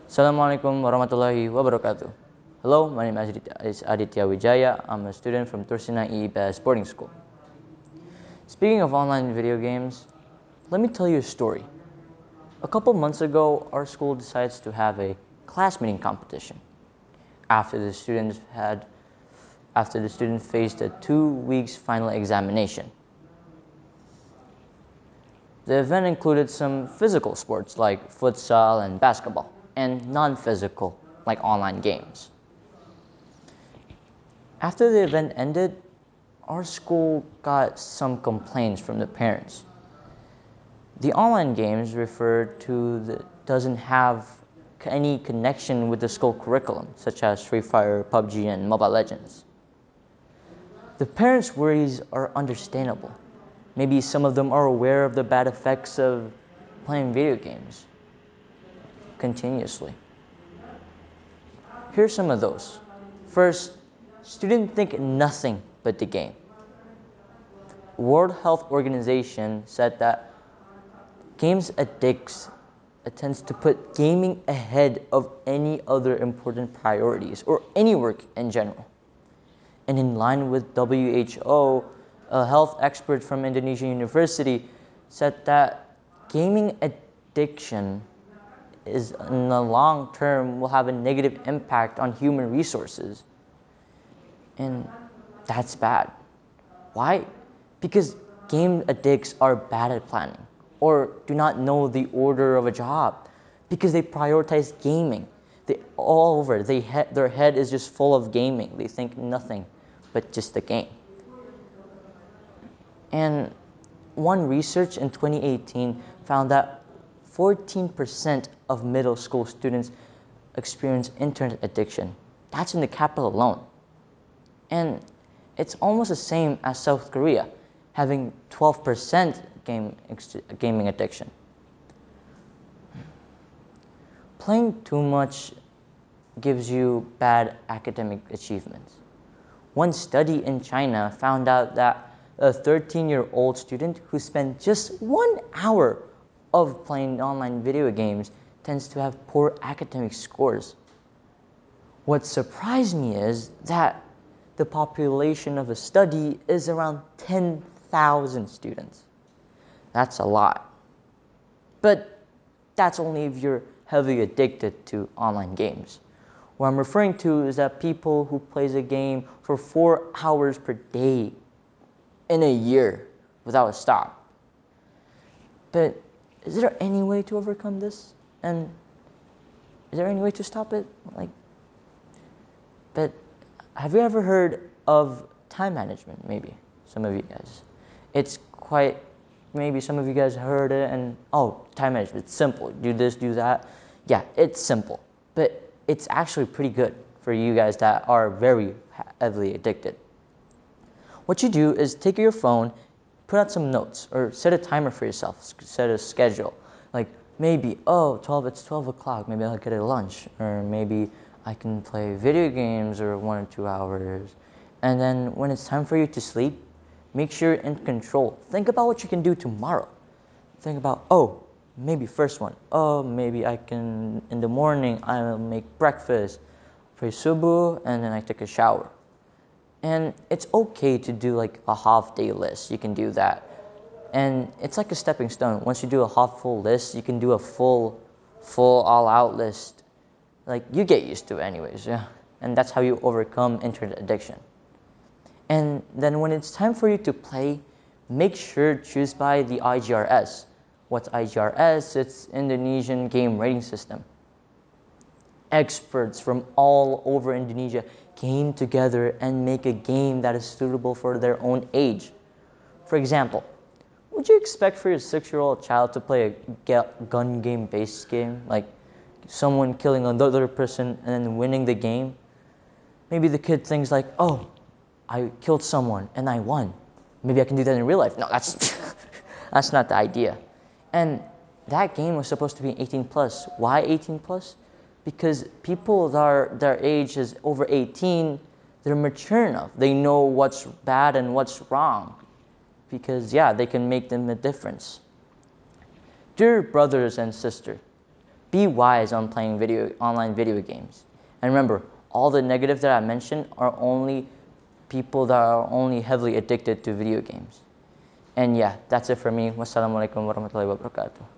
Assalamualaikum warahmatullahi wabarakatuh. Hello, my name is Aditya Wijaya. I'm a student from Tursina IIBS boarding school. Speaking of online video games, let me tell you a story. A couple months ago, our school decides to have a class meeting competition after the student faced a 2 weeks final examination. The event included some physical sports like futsal and basketball, and non-physical like online games. After the event ended, our school got some complaints from the parents. The online games referred to doesn't have any connection with the school curriculum, such as Free Fire, PUBG, and Mobile Legends. The parents' worries are understandable. Maybe some of them are aware of the bad effects of playing video games continuously. Here's some of those. First, students think nothing but the game. World Health Organization said that games addicts tends to put gaming ahead of any other important priorities or any work in general. And in line with WHO, a health expert from Indonesian University said that gaming addiction is in the long term will have a negative impact on human resources. And that's bad. Why? Because game addicts are bad at planning or do not know the order of a job because they prioritize gaming. Their head is just full of gaming. They think nothing but just the game. And one research in 2018 found that 14% of middle school students experience internet addiction. That's in the capital alone. And it's almost the same as South Korea, having 12% gaming addiction. Playing too much gives you bad academic achievements. One study in China found out that a 13-year-old student who spent just 1 hour of playing online video games tends to have poor academic scores. What surprised me is that the population of the study is around 10,000 students. That's a lot. But that's only if you're heavily addicted to online games. What I'm referring to is that people who plays a game for 4 hours per day in a year without a stop. But is there any way to overcome this? And is there any way to stop it? But have you ever heard of time management? Maybe some of you guys. It's quite, maybe some of you guys heard it and, time management, it's simple. Do this, do that. Yeah, it's simple. But it's actually pretty good for you guys that are very heavily addicted. What you do is take your phone, put out some notes, or set a timer for yourself, set a schedule. Like maybe, it's 12 o'clock, maybe I'll get a lunch, or maybe I can play video games or 1 or 2 hours. And then when it's time for you to sleep, make sure you're in control. Think about what you can do tomorrow. Think about, maybe first one, maybe I can, in the morning, I'll make breakfast, pray subuh, and then I take a shower. And it's okay to do like a half-day list. You can do that. And it's like a stepping stone. Once you do a full list, you can do a full all-out list. Like, you get used to it anyways, yeah. And that's how you overcome internet addiction. And then when it's time for you to play, make sure to choose by the IGRS. What's IGRS? It's Indonesian Game Rating System. Experts from all over Indonesia came together and make a game that is suitable for their own age. For example, would you expect for your 6-year-old child to play a gun game-based game, like someone killing another person and then winning the game? Maybe the kid thinks like, I killed someone and I won. Maybe I can do that in real life. No, that's not the idea. And that game was supposed to be 18 plus. Why 18 plus? Because people their age is over 18, they're mature enough. They know what's bad and what's wrong. Because they can make them a difference. Dear brothers and sisters, be wise on playing online video games. And remember, all the negatives that I mentioned are only people that are only heavily addicted to video games. And yeah, that's it for me. Wassalamualaikum warahmatullahi wabarakatuh.